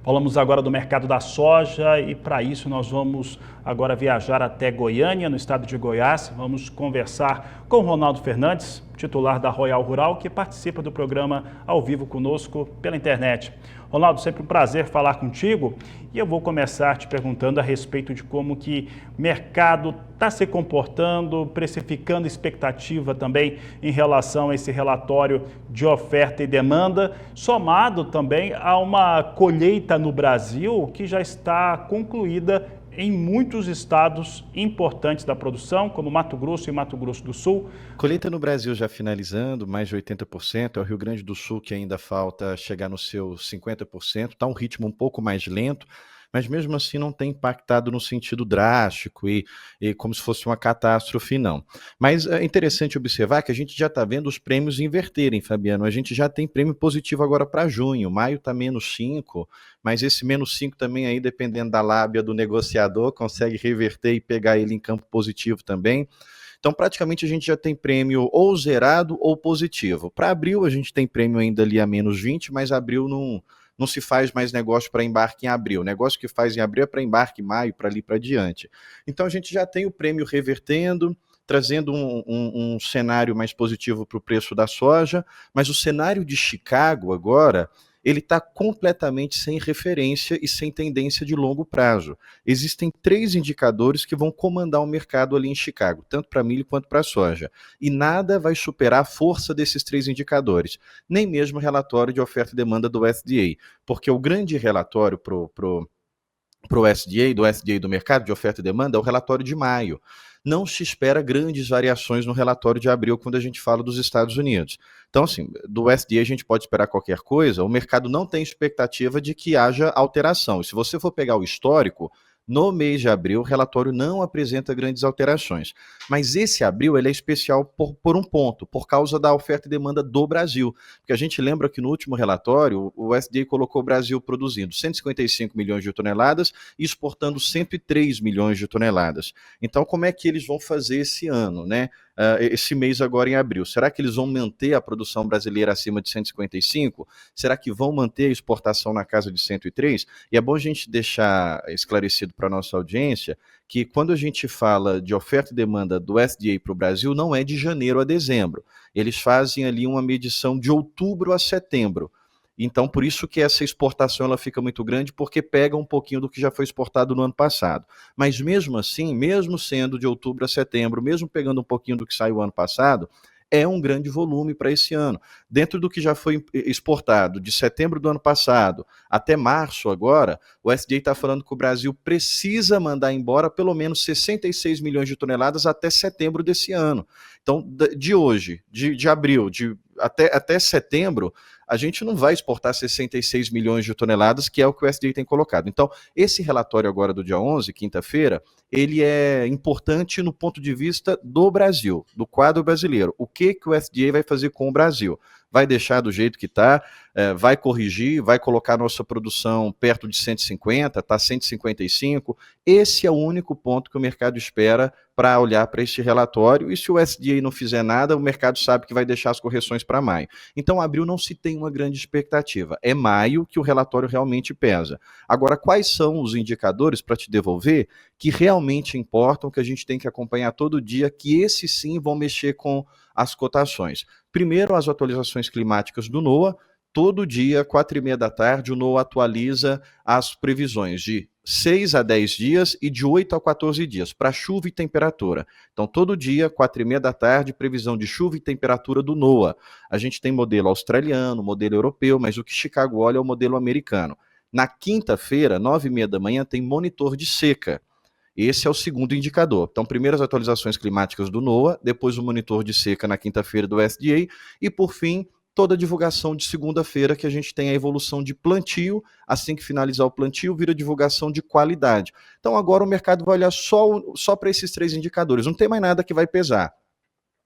Falamos agora do mercado da soja e para isso nós vamos agora viajar até Goiânia, no estado de Goiás. Vamos conversar com o Ronaldo Fernandes, titular da Royal Rural, que participa do programa ao vivo conosco pela internet. Ronaldo, sempre um prazer falar contigo e eu vou começar te perguntando a respeito de como que o mercado está se comportando, precificando expectativa também em relação a esse relatório de oferta e demanda, somado também a uma colheita no Brasil que já está concluída em muitos estados importantes da produção, como Mato Grosso e Mato Grosso do Sul. Colheita no Brasil já finalizando, mais de 80%, é o Rio Grande do Sul que ainda falta chegar nos seus 50%, está um ritmo um pouco mais lento, mas mesmo assim não tem impactado no sentido drástico e como se fosse uma catástrofe, não. Mas é interessante observar que a gente já está vendo os prêmios inverterem, Fabiano. A gente já tem prêmio positivo agora para junho, maio está menos 5, mas esse menos 5 também aí, dependendo da lábia do negociador, consegue reverter e pegar ele em campo positivo também. Então, praticamente, a gente já tem prêmio ou zerado ou positivo. Para abril, a gente tem prêmio ainda ali a menos 20, mas abril não se faz mais negócio para embarque em abril. O negócio que faz em abril é para embarque em maio, para ali para diante. Então, a gente já tem o prêmio revertendo, trazendo um cenário mais positivo para o preço da soja, mas o cenário de Chicago agora, ele está completamente sem referência e sem tendência de longo prazo. Existem 3 indicadores que vão comandar o mercado ali em Chicago, tanto para milho quanto para soja. E nada vai superar a força desses 3 indicadores, nem mesmo o relatório de oferta e demanda do USDA, porque o grande relatório para o USDA, do mercado de oferta e demanda, é o relatório de maio. Não se espera grandes variações no relatório de abril quando a gente fala dos Estados Unidos. Então, assim, do USDA a gente pode esperar qualquer coisa, o mercado não tem expectativa de que haja alteração. E se você for pegar o histórico, no mês de abril, o relatório não apresenta grandes alterações. Mas esse abril ele é especial por um ponto, por causa da oferta e demanda do Brasil. Porque a gente lembra que no último relatório, o USDA colocou o Brasil produzindo 155 milhões de toneladas e exportando 103 milhões de toneladas. Então, como é que eles vão fazer esse ano, né? Esse mês agora em abril? Será que eles vão manter a produção brasileira acima de 155? Será que vão manter a exportação na casa de 103? E é bom a gente deixar esclarecido para a nossa audiência que quando a gente fala de oferta e demanda do USDA para o Brasil, não é de janeiro a dezembro. Eles fazem ali uma medição de outubro a setembro. Então, por isso que essa exportação ela fica muito grande, porque pega um pouquinho do que já foi exportado no ano passado. Mas mesmo assim, mesmo sendo de outubro a setembro, mesmo pegando um pouquinho do que saiu ano passado, é um grande volume para esse ano. Dentro do que já foi exportado de setembro do ano passado até março agora, o USDA está falando que o Brasil precisa mandar embora pelo menos 66 milhões de toneladas até setembro desse ano. Então, de hoje, de abril, até setembro, a gente não vai exportar 66 milhões de toneladas, que é o que o USDA tem colocado. Então, esse relatório agora do dia 11, quinta-feira, ele é importante no ponto de vista do Brasil, do quadro brasileiro. O que o USDA vai fazer com o Brasil? Vai deixar do jeito que está, vai corrigir, vai colocar nossa produção perto de 150, está 155. Esse é o único ponto que o mercado espera para olhar para esse relatório, e se o USDA não fizer nada, o mercado sabe que vai deixar as correções para maio. Então, abril não se tem uma grande expectativa. É maio que o relatório realmente pesa. Agora, quais são os indicadores, para te devolver, que realmente importam, que a gente tem que acompanhar todo dia, que esses sim vão mexer com as cotações? Primeiro, as atualizações climáticas do NOAA. Todo dia, 4h30 da tarde, o NOAA atualiza as previsões de 6 a 10 dias e de 8 a 14 dias, para chuva e temperatura. Então, todo dia, 4h30 da tarde, previsão de chuva e temperatura do NOAA. A gente tem modelo australiano, modelo europeu, mas o que Chicago olha é o modelo americano. Na quinta-feira, 9h30 da manhã, tem monitor de seca. Esse é o segundo indicador. Então, primeiro as atualizações climáticas do NOAA, depois o monitor de seca na quinta-feira do USDA e, por fim, toda a divulgação de segunda-feira, que a gente tem a evolução de plantio. Assim que finalizar o plantio, vira divulgação de qualidade. Então, agora o mercado vai olhar só para esses 3 indicadores. Não tem mais nada que vai pesar.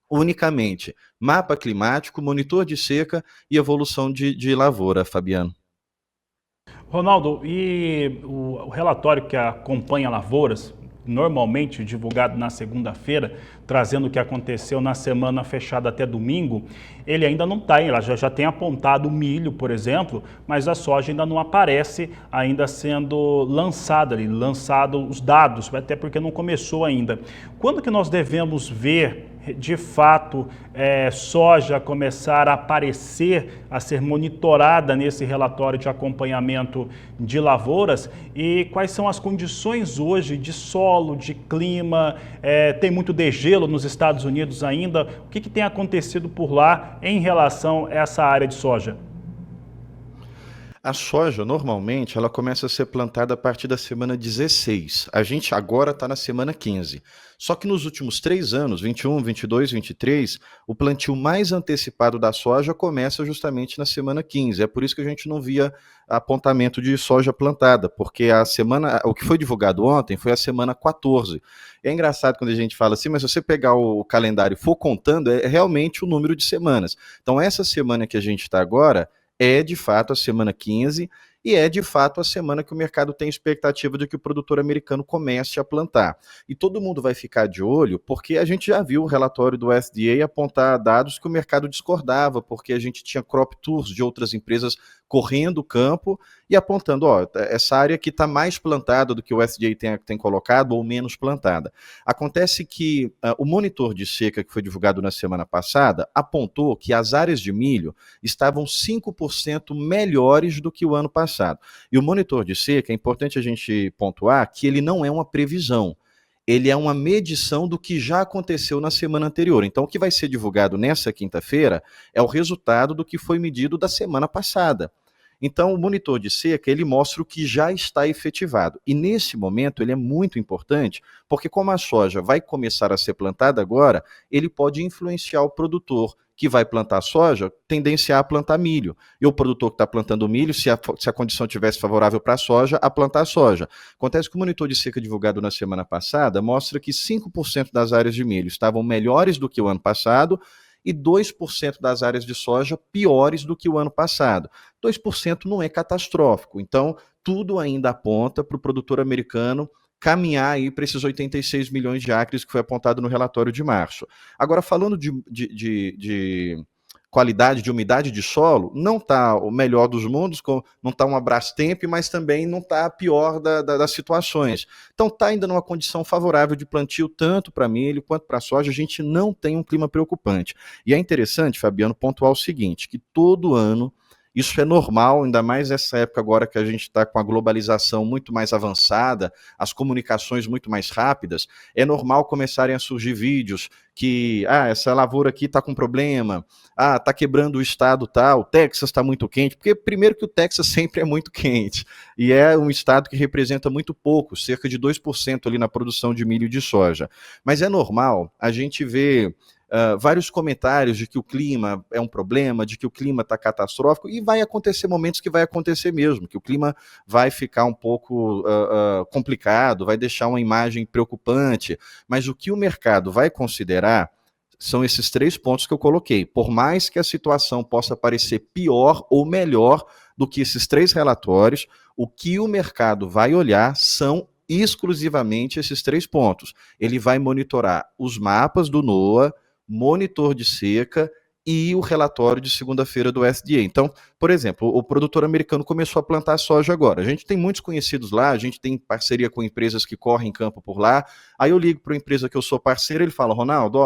Unicamente mapa climático, monitor de seca e evolução de lavoura, Fabiano. Ronaldo, e o relatório que acompanha lavouras, normalmente divulgado na segunda-feira, trazendo o que aconteceu na semana fechada até domingo, ele ainda não está, ela já tem apontado o milho, por exemplo, mas a soja ainda não aparece, ainda sendo lançada ali, lançado os dados, até porque não começou ainda. Quando que nós devemos ver de fato soja começar a aparecer, a ser monitorada nesse relatório de acompanhamento de lavouras, e quais são as condições hoje de solo, de clima, tem muito degelo nos Estados Unidos ainda, o que tem acontecido por lá em relação a essa área de soja? A soja, normalmente, ela começa a ser plantada a partir da semana 16. A gente agora está na semana 15. Só que nos últimos 3 anos, 21, 22, 23, o plantio mais antecipado da soja começa justamente na semana 15. É por isso que a gente não via apontamento de soja plantada, porque o que foi divulgado ontem foi a semana 14. É engraçado quando a gente fala assim, mas se você pegar o calendário e for contando, é realmente o número de semanas. Então, essa semana que a gente está agora é de fato a semana 15 e é de fato a semana que o mercado tem expectativa de que o produtor americano comece a plantar. E todo mundo vai ficar de olho porque a gente já viu o relatório do USDA apontar dados que o mercado discordava, porque a gente tinha crop tours de outras empresas correndo o campo e apontando, essa área aqui está mais plantada do que o USDA tem colocado ou menos plantada. Acontece que o monitor de seca que foi divulgado na semana passada apontou que as áreas de milho estavam 5% melhores do que o ano passado. E o monitor de seca, é importante a gente pontuar que ele não é uma previsão. Ele é uma medição do que já aconteceu na semana anterior. Então, o que vai ser divulgado nessa quinta-feira é o resultado do que foi medido da semana passada. Então, o monitor de seca, ele mostra o que já está efetivado. E nesse momento, ele é muito importante, porque como a soja vai começar a ser plantada agora, ele pode influenciar o produtor que vai plantar soja, tendenciar a plantar milho. E o produtor que está plantando milho, se a condição tivesse favorável para a soja, a plantar soja. Acontece que o monitor de seca divulgado na semana passada mostra que 5% das áreas de milho estavam melhores do que o ano passado, e 2% das áreas de soja piores do que o ano passado. 2% não é catastrófico, então tudo ainda aponta para o produtor americano caminhar aí para esses 86 milhões de acres que foi apontado no relatório de março. Agora, falando de qualidade, de umidade de solo, não está o melhor dos mundos, não está uma Brastemp, mas também não está a pior das situações. Então está ainda numa condição favorável de plantio, tanto para milho quanto para soja, a gente não tem um clima preocupante. E é interessante, Fabiano, pontuar o seguinte, que todo ano, isso é normal, ainda mais nessa época agora que a gente está com a globalização muito mais avançada, as comunicações muito mais rápidas, é normal começarem a surgir vídeos que, essa lavoura aqui está com problema, está quebrando o estado tal, o Texas está muito quente, porque primeiro que o Texas sempre é muito quente, e é um estado que representa muito pouco, cerca de 2% ali na produção de milho e de soja. Mas é normal a gente ver vários comentários de que o clima é um problema, de que o clima está catastrófico, e vai acontecer momentos que vai acontecer mesmo, que o clima vai ficar um pouco complicado, vai deixar uma imagem preocupante, mas o que o mercado vai considerar são esses 3 pontos que eu coloquei. Por mais que a situação possa parecer pior ou melhor do que esses 3 relatórios, o que o mercado vai olhar são exclusivamente esses 3 pontos. Ele vai monitorar os mapas do NOAA, monitor de seca e o relatório de segunda-feira do USDA. Então, por exemplo, o produtor americano começou a plantar soja agora. A gente tem muitos conhecidos lá, a gente tem parceria com empresas que correm campo por lá. Aí eu ligo para uma empresa que eu sou parceiro, ele fala, Ronaldo,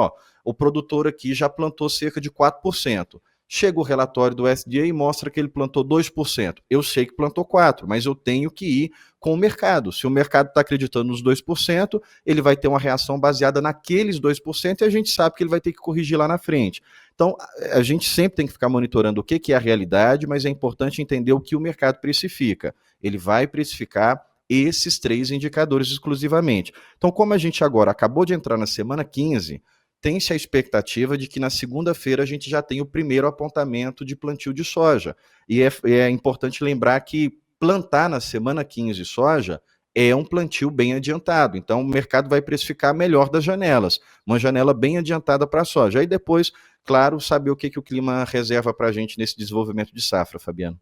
o produtor aqui já plantou cerca de 4%. Chega o relatório do USDA e mostra que ele plantou 2%. Eu sei que plantou 4%, mas eu tenho que ir com o mercado. Se o mercado está acreditando nos 2%, ele vai ter uma reação baseada naqueles 2% e a gente sabe que ele vai ter que corrigir lá na frente. Então, a gente sempre tem que ficar monitorando o que é a realidade, mas é importante entender o que o mercado precifica. Ele vai precificar esses 3 indicadores exclusivamente. Então, como a gente agora acabou de entrar na semana 15, tem-se a expectativa de que na segunda-feira a gente já tenha o primeiro apontamento de plantio de soja. E é importante lembrar que plantar na semana 15 soja é um plantio bem adiantado. Então, o mercado vai precificar melhor das janelas. Uma janela bem adiantada para a soja. Aí depois, claro, saber o que o clima reserva para a gente nesse desenvolvimento de safra, Fabiano.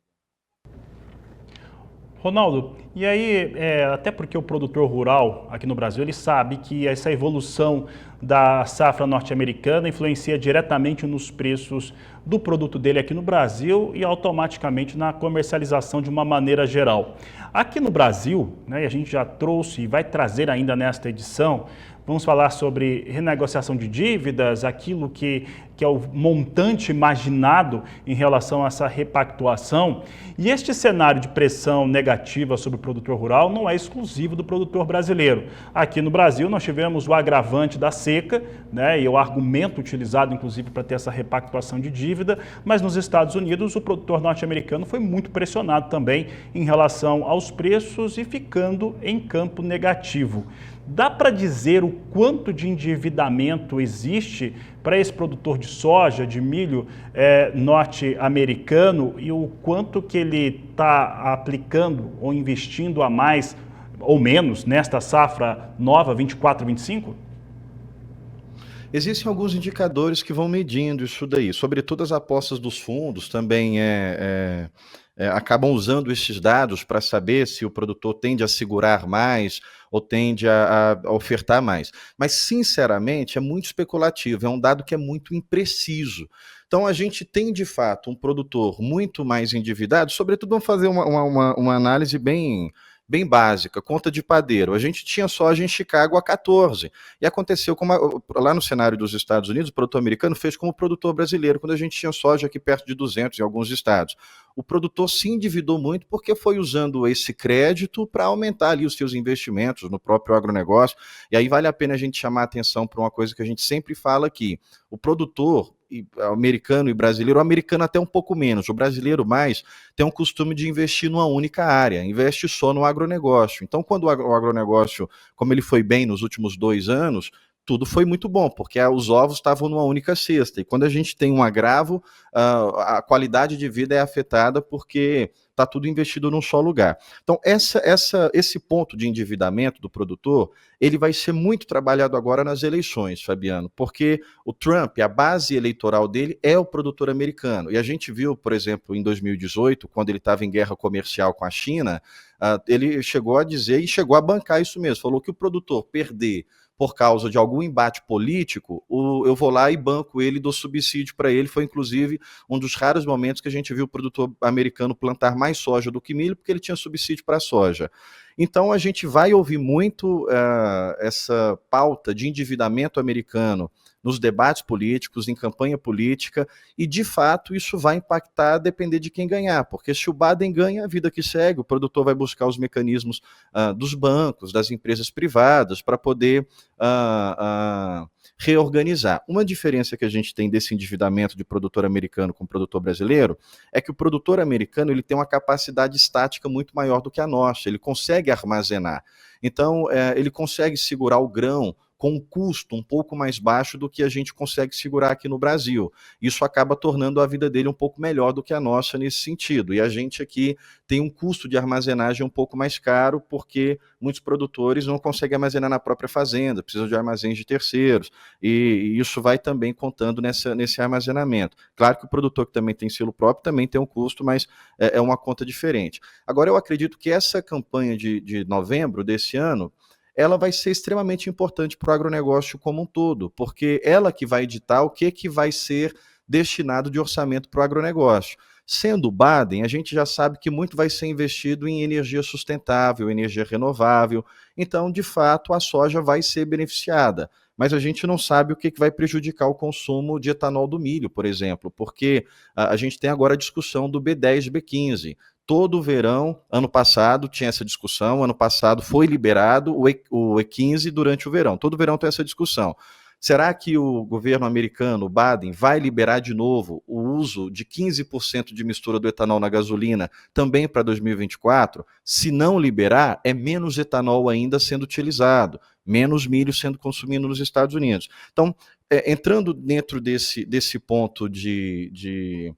Ronaldo, E aí, até porque o produtor rural aqui no Brasil, ele sabe que essa evolução da safra norte-americana influencia diretamente nos preços do produto dele aqui no Brasil e automaticamente na comercialização de uma maneira geral. Aqui no Brasil, né, a gente já trouxe e vai trazer ainda nesta edição, vamos falar sobre renegociação de dívidas, aquilo que é o montante imaginado em relação a essa repactuação. E este cenário de pressão negativa sobre o produtor rural não é exclusivo do produtor brasileiro. Aqui no Brasil nós tivemos o agravante da seca, né, e o argumento utilizado inclusive para ter essa repactuação de dívida, mas nos Estados Unidos o produtor norte-americano foi muito pressionado também em relação aos preços e ficando em campo negativo. Dá para dizer o quanto de endividamento existe para esse produtor de soja, de milho norte-americano e o quanto que ele está aplicando ou investindo a mais ou menos nesta safra nova 24-25? Existem alguns indicadores que vão medindo isso daí, sobretudo as apostas dos fundos também acabam usando esses dados para saber se o produtor tende a segurar mais ou tende a ofertar mais. Mas, sinceramente, é muito especulativo, é um dado que é muito impreciso. Então, a gente tem, de fato, um produtor muito mais endividado, sobretudo vamos fazer uma análise bem básica, conta de padeiro. A gente tinha soja em Chicago a 14, e aconteceu lá no cenário dos Estados Unidos, o produtor americano fez como o produtor brasileiro, quando a gente tinha soja aqui perto de 200 em alguns estados. O produtor se endividou muito porque foi usando esse crédito para aumentar ali os seus investimentos no próprio agronegócio, e aí vale a pena a gente chamar a atenção para uma coisa que a gente sempre fala aqui. O produtor americano e brasileiro, o americano até um pouco menos, o brasileiro mais, tem um costume de investir numa única área, investe só no agronegócio. Então, quando o agronegócio, como ele foi bem nos últimos 2 anos, tudo foi muito bom, porque os ovos estavam numa única cesta. E quando a gente tem um agravo, a qualidade de vida é afetada porque está tudo investido num só lugar. Então, esse ponto de endividamento do produtor, ele vai ser muito trabalhado agora nas eleições, Fabiano, porque o Trump, a base eleitoral dele é o produtor americano. E a gente viu, por exemplo, em 2018, quando ele estava em guerra comercial com a China, ele chegou a dizer e chegou a bancar isso mesmo, falou que o produtor perder por causa de algum embate político, eu vou lá e banco ele, dou subsídio para ele. Foi, inclusive, um dos raros momentos que a gente viu o produtor americano plantar mais soja do que milho, porque ele tinha subsídio para a soja. Então, a gente vai ouvir muito essa pauta de endividamento americano nos debates políticos, em campanha política, e, de fato, isso vai impactar, depender de quem ganhar, porque se o Biden ganha, a vida que segue, o produtor vai buscar os mecanismos dos bancos, das empresas privadas, para poder reorganizar. Uma diferença que a gente tem desse endividamento de produtor americano com produtor brasileiro é que o produtor americano ele tem uma capacidade estática muito maior do que a nossa, ele consegue armazenar. Então, ele consegue segurar o grão com um custo um pouco mais baixo do que a gente consegue segurar aqui no Brasil. Isso acaba tornando a vida dele um pouco melhor do que a nossa nesse sentido. E a gente aqui tem um custo de armazenagem um pouco mais caro, porque muitos produtores não conseguem armazenar na própria fazenda, precisam de armazéns de terceiros, e isso vai também contando nesse armazenamento. Claro que o produtor que também tem selo próprio também tem um custo, mas é uma conta diferente. Agora, eu acredito que essa campanha de novembro desse ano, ela vai ser extremamente importante para o agronegócio como um todo, porque ela que vai ditar o que vai ser destinado de orçamento para o agronegócio. Sendo o Biden, a gente já sabe que muito vai ser investido em energia sustentável, energia renovável, então, de fato, a soja vai ser beneficiada. Mas a gente não sabe o que vai prejudicar o consumo de etanol do milho, por exemplo, porque a gente tem agora a discussão do B10 e B15. Todo verão, ano passado, tinha essa discussão, ano passado foi liberado o E15 durante o verão. Todo verão tem essa discussão. Será que o governo americano, o Biden, vai liberar de novo o uso de 15% de mistura do etanol na gasolina também para 2024? Se não liberar, é menos etanol ainda sendo utilizado, menos milho sendo consumido nos Estados Unidos. Então, entrando dentro desse ponto de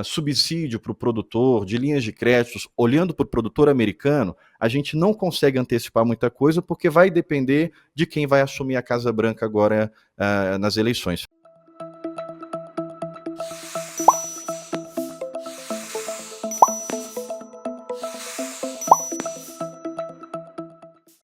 subsídio para o produtor, de linhas de créditos, olhando para o produtor americano, a gente não consegue antecipar muita coisa, porque vai depender de quem vai assumir a Casa Branca agora nas eleições.